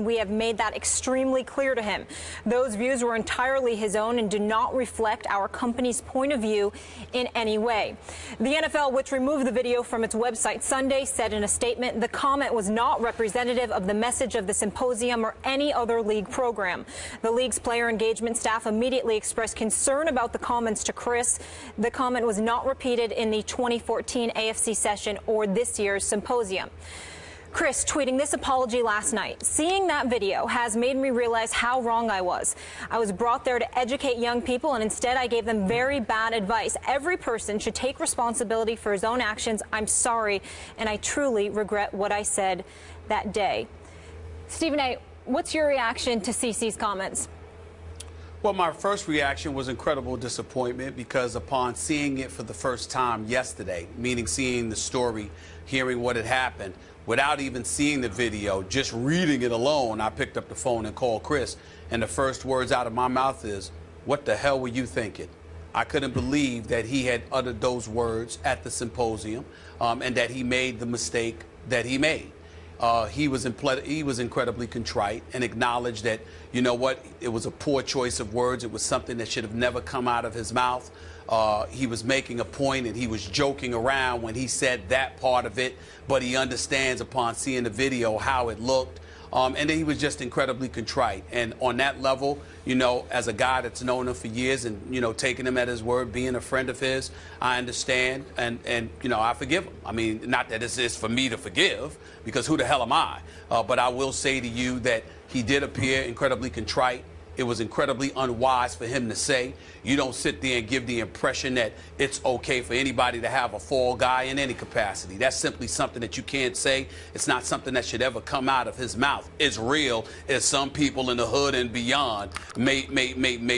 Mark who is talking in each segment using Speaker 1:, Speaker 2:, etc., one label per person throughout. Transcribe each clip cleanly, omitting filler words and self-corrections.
Speaker 1: We have made that extremely clear to him. Those views were entirely his own and do not reflect our company's point of view in any way. The NFL, which removed the video from its website Sunday, said in a statement the comment was not representative of the message of the symposium or any other league program. The league's player engagement staff immediately expressed concern about the comments to Cris. The comment was not repeated in the 2014 AFC session or this year's symposium. Cris tweeting this apology last night. Seeing that video has made me realize how wrong I was. I was brought there to educate young people, and instead I gave them very bad advice. Every person should take responsibility for his own actions. I'm sorry, and I truly regret what I said that day. Stephen A., what's your reaction to CC's comments?
Speaker 2: Well, my first reaction was incredible disappointment because upon seeing it for the first time yesterday, meaning seeing the story, hearing what had happened, without even seeing the video, just reading it alone, I picked up the phone and called Cris, and the first words out of my mouth is, "What the hell were you thinking?" I couldn't believe that he had uttered those words at the symposium and that he made the mistake that he made. He was incredibly contrite and acknowledged that, you know what, it was a poor choice of words. It was something that should have never come out of his mouth. He was making a point and he was joking around when he said that part of it, but he understands upon seeing the video how it looked. And then he was just incredibly contrite. And on that level, you know, as a guy that's known him for years and, you know, taking him at his word, being a friend of his, I understand. And you know, I forgive him. I mean, not that this is for me to forgive, because who the hell am I? But I will say to you that he did appear incredibly contrite. It was incredibly unwise for him to say. You don't sit there and give the impression that it's okay for anybody to have a fall guy in any capacity. That's simply something that you can't say. It's not something that should ever come out of his mouth. It's real, as some people in the hood and beyond may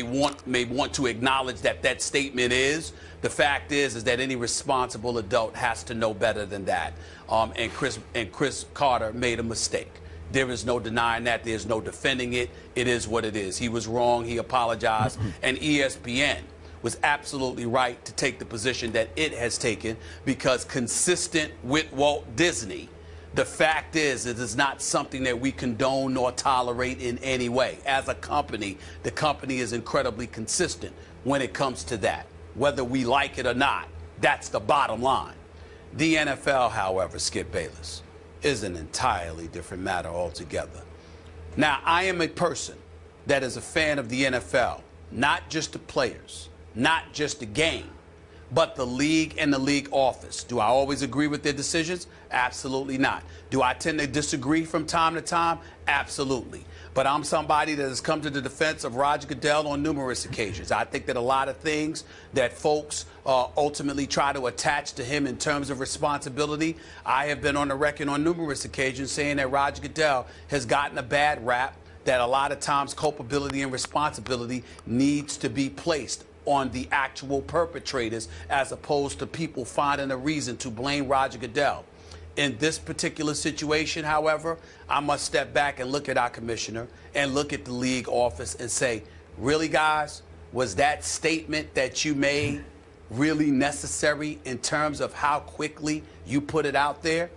Speaker 2: want to acknowledge that that statement is. The fact is that any responsible adult has to know better than that. And Cris Carter made a mistake. There is no denying that. There's no defending it. It is what it is. He was wrong. He apologized. And ESPN was absolutely right to take the position that it has taken, because consistent with Walt Disney, the fact is it is not something that we condone nor tolerate in any way. As a company, the company is incredibly consistent when it comes to that, whether we like it or not. That's the bottom line. The NFL, however, Skip Bayless, is an entirely different matter altogether. Now, I am a person that is a fan of the NFL, not just the players, not just the game, but the league and the league office. Do I always agree with their decisions? Absolutely not. Do I tend to disagree from time to time? Absolutely. But I'm somebody that has come to the defense of Roger Goodell on numerous occasions. I think that a lot of things that folks ultimately try to attach to him in terms of responsibility, I have been on the record on numerous occasions saying that Roger Goodell has gotten a bad rap, that a lot of times culpability and responsibility needs to be placed on the actual perpetrators as opposed to people finding a reason to blame Roger Goodell. In this particular situation, however, I must step back and look at our commissioner and look at the league office and say, really, guys, was that statement that you made really necessary in terms of how quickly you put it out there?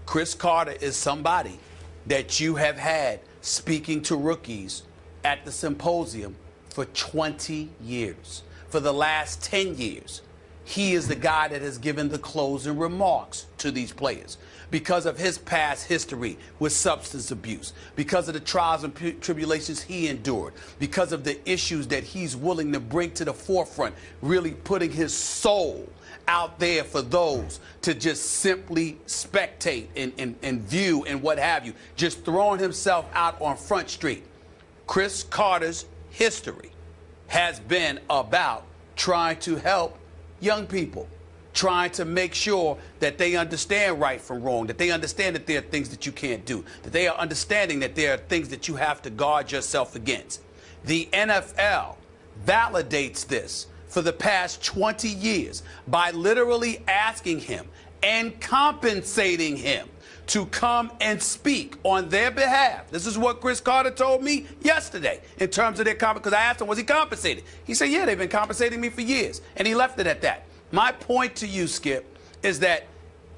Speaker 2: Cris Carter is somebody that you have had speaking to rookies at the symposium for 20 years. For the last 10 years, he is the guy that has given the closing remarks to these players because of his past history with substance abuse, because of the trials and tribulations he endured, because of the issues that he's willing to bring to the forefront, really putting his soul out there for those to just simply spectate and view and what have you, just throwing himself out on Front Street. Cris Carter's history has been about trying to help young people, trying to make sure that they understand right from wrong, that they understand that there are things that you can't do, that they are understanding that there are things that you have to guard yourself against. The NFL validates this for the past 20 years by literally asking him and compensating him to come and speak on their behalf. This is what Cris Carter told me yesterday in terms of their compensation, because I asked him, was he compensated? He said, yeah, they've been compensating me for years, and he left it at that. My point to you, Skip, is that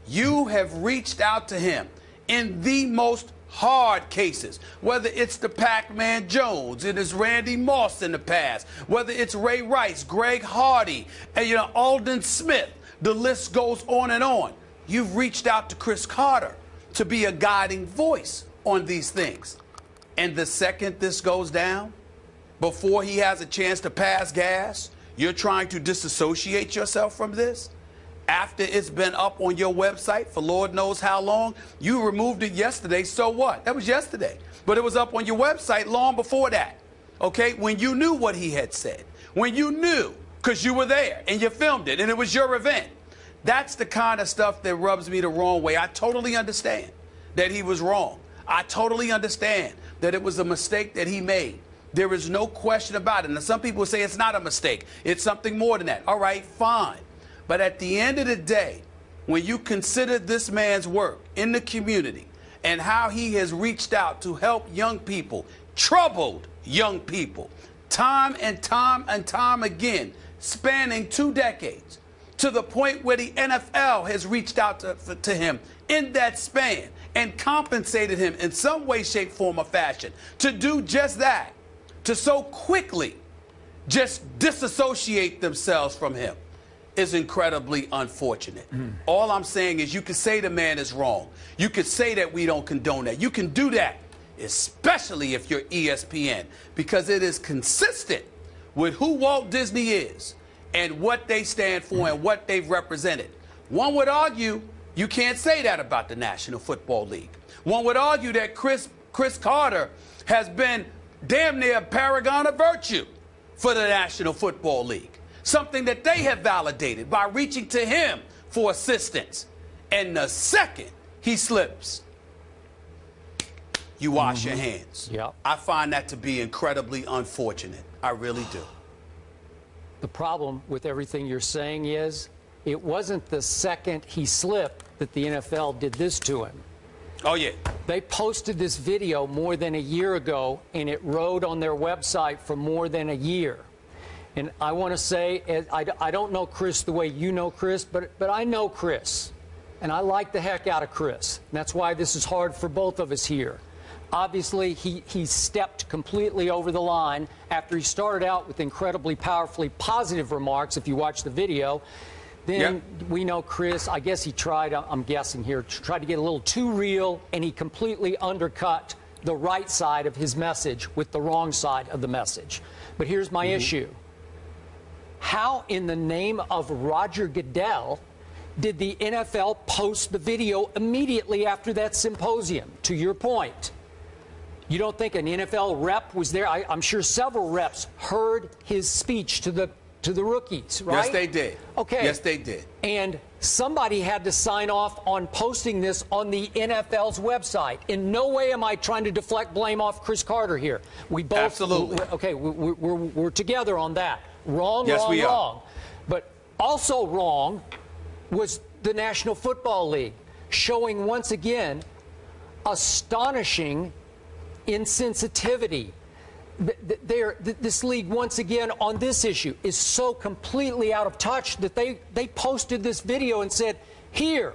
Speaker 2: you have reached out to him in the most hard cases, whether it's the Pac-Man Jones, it is Randy Moss in the past, whether it's Ray Rice, Greg Hardy, and Alden Smith, the list goes on and on. You've reached out to Cris Carter to be a guiding voice on these things. And the second this goes down, before he has a chance to pass gas, you're trying to disassociate yourself from this? After it's been up on your website for Lord knows how long, you removed it yesterday, so what? That was yesterday. But it was up on your website long before that, okay? When you knew what he had said, when you knew, because you were there and you filmed it and it was your event. That's the kind of stuff that rubs me the wrong way. I totally understand that he was wrong. I totally understand that it was a mistake that he made. There is no question about it. Now, some people say it's not a mistake. It's something more than that. All right, fine. But at the end of the day, when you consider this man's work in the community and how he has reached out to help young people, troubled young people, time and time and time again, spanning 2 decades, to the point where the NFL has reached out to him in that span and compensated him in some way, shape, form, or fashion to do just that, to so quickly just disassociate themselves from him, is incredibly unfortunate. All I'm saying is you can say the man is wrong. You can say that we don't condone that. You can do that, especially if you're ESPN, because it is consistent with who Walt Disney is and what they stand for and what they've represented. One would argue you can't say that about the National Football League. One would argue that Cris Carter has been damn near a paragon of virtue for the National Football League. Something that they have validated by reaching to him for assistance. And the second he slips, you wash your hands.
Speaker 3: Yep.
Speaker 2: I find that to be incredibly unfortunate. I really do.
Speaker 3: The problem with everything you're saying is it wasn't the second he slipped that the NFL did this to him.
Speaker 2: Oh, yeah.
Speaker 3: They posted this video more than a year ago, and it rode on their website for more than a year. And I want to say, I don't know Cris the way you know Cris, but I know Cris. And I like the heck out of Cris. And that's why this is hard for both of us here. Obviously, he stepped completely over the line after he started out with incredibly powerfully positive remarks, if you watch the video. Then we know Cris, I guess he tried, I'm guessing here, tried to get a little too real, and he completely undercut the right side of his message with the wrong side of the message. But here's my issue. How in the name of Roger Goodell did the NFL post the video immediately after that symposium? To your point, you don't think an NFL rep was there? I'm sure several reps heard his speech to the rookies, right?
Speaker 2: Yes, they did.
Speaker 3: Okay.
Speaker 2: Yes, they did.
Speaker 3: And somebody had to sign off on posting this on the NFL's website. In no way am I trying to deflect blame off Cris Carter here. We both,
Speaker 2: absolutely.
Speaker 3: Okay, we're together on that. Wrong,
Speaker 2: yes,
Speaker 3: wrong, wrong. But also wrong was the National Football League showing once again astonishing insensitivity. This league, once again, on this issue, is so completely out of touch that they posted this video and said, here,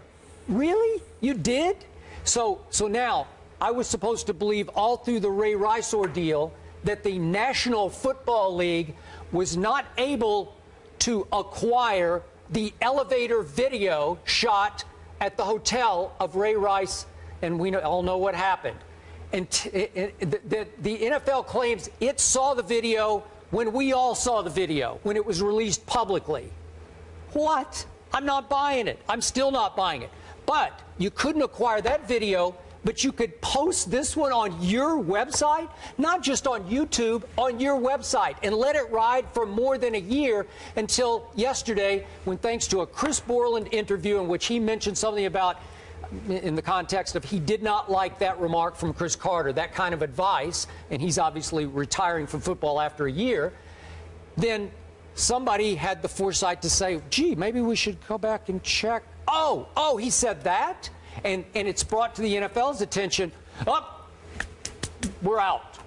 Speaker 3: really? You did? So now, I was supposed to believe all through the Ray Rice ordeal that the National Football League was not able to acquire the elevator video shot at the hotel of Ray Rice, and we all know what happened. And the NFL claims it saw the video when we all saw the video, when it was released publicly. What? I'm not buying it. I'm still not buying it. But you couldn't acquire that video, but you could post this one on your website, not just on YouTube, on your website, and let it ride for more than a year until yesterday, when thanks to a Chris Borland interview in which he mentioned something about, in the context of he did not like that remark from Cris Carter, that kind of advice, and he's obviously retiring from football after a year, then somebody had the foresight to say, gee, maybe we should go back and check. Oh, he said that? And it's brought to the NFL's attention, we're out.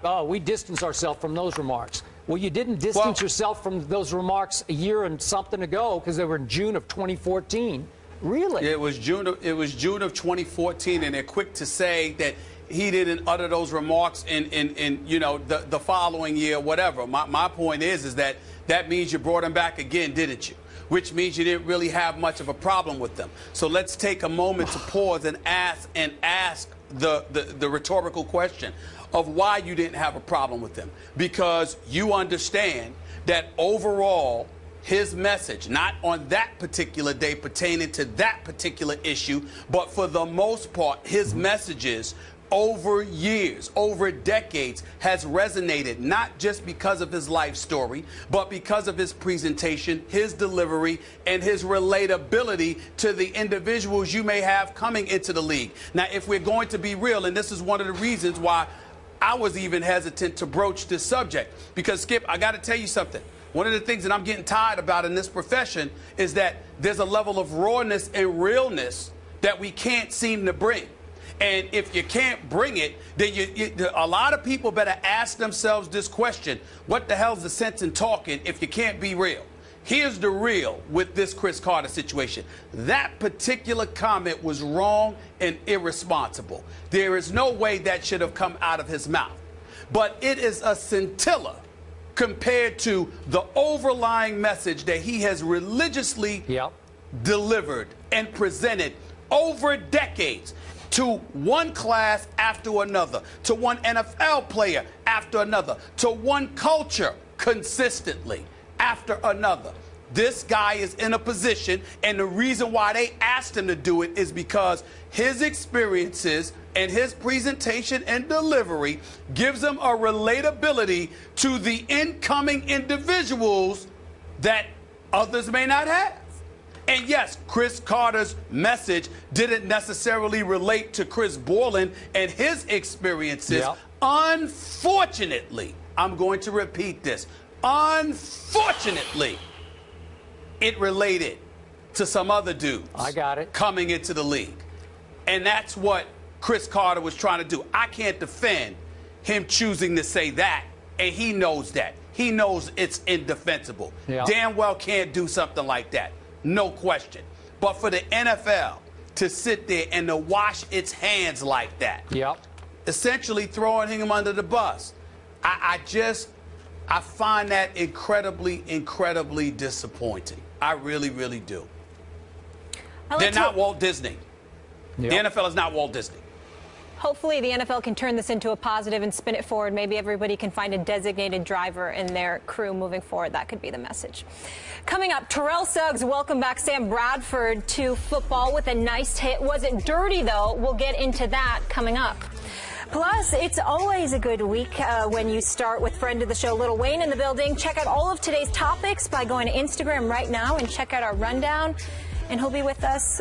Speaker 3: Oh, we distance ourselves from those remarks. Well, you didn't distance yourself from those remarks a year and something ago because they were in June of 2014. Really?
Speaker 2: It was June of 2014, and they're quick to say that he didn't utter those remarks in you know, the following year, whatever. My point is that means you brought him back again, didn't you? Which means you didn't really have much of a problem with them. So let's take a moment to pause and ask the rhetorical question of why you didn't have a problem with them. Because you understand that overall, his message, not on that particular day pertaining to that particular issue, but for the most part, his messages over years, over decades, has resonated, not just because of his life story, but because of his presentation, his delivery, and his relatability to the individuals you may have coming into the league. Now, if we're going to be real, and this is one of the reasons why I was even hesitant to broach this subject, because, Skip, I got to tell you something. One of the things that I'm getting tired about in this profession is that there's a level of rawness and realness that we can't seem to bring. And if you can't bring it, then a lot of people better ask themselves this question: what the hell's the sense in talking if you can't be real? Here's the real with this Cris Carter situation. That particular comment was wrong and irresponsible. There is no way that should have come out of his mouth. But it is a scintilla compared to the overlying message that he has religiously delivered and presented over decades, to one class after another, to one NFL player after another, to one culture consistently after another. This guy is in a position, and the reason why they asked him to do it is because his experiences and his presentation and delivery gives him a relatability to the incoming individuals that others may not have. And yes, Cris Carter's message didn't necessarily relate to Chris Borland and his experiences. Unfortunately, I'm going to repeat this. Unfortunately, it related to some other dudes coming into the league. And that's what Cris Carter was trying to do. I can't defend him choosing to say that, and he knows that. He knows it's indefensible. Damn well can't do something like that. No question. But for the NFL to sit there and to wash its hands like that, essentially throwing him under the bus, I find that incredibly disappointing. I really, really do. They're not Walt Disney. The NFL is not Walt Disney.
Speaker 1: Hopefully the NFL can turn this into a positive and spin it forward. Maybe everybody can find a designated driver in their crew moving forward. That could be the message. Coming up, Terrell Suggs welcomed back Sam Bradford to football with a nice hit. Was it dirty, though? We'll get into that coming up. Plus, it's always a good week when you start with friend of the show, Lil Wayne, in the building. Check out all of today's topics by going to Instagram right now and check out our rundown. And he'll be with us